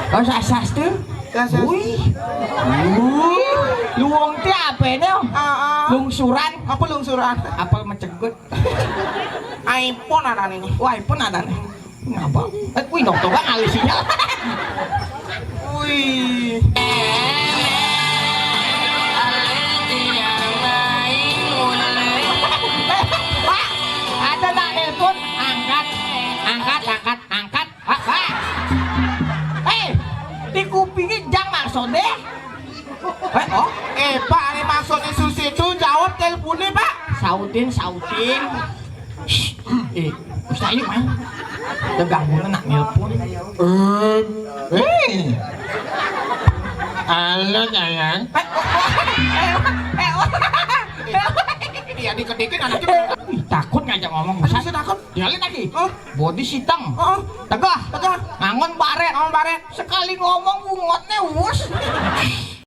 Oh sasas tuh. Wih. Luwung teh apene? Lungsuran. Apa lungsuran? Apel mencegut. iPhone ada nih. Wah, iPhone ada nih. Ngapa? Kuwi dokter kan alisinya. Wih. Pak, ada nak telepon? Angkat. Pak. Di kupingnya jang maksudnya. Pak, ini maksudnya Susi itu jawab teleponnya, Pak. Sautin. Ustaz yuk main. Udah ganggu nak nelpon. Halo sayang. Iya diketikin anaknya. Takut ngajak ngomong. Masa sih takut? Dialin lagi. Body sitam. Oh, Tegah. tegah. Ngangon baret. Sekali ngomong bungotnya wus.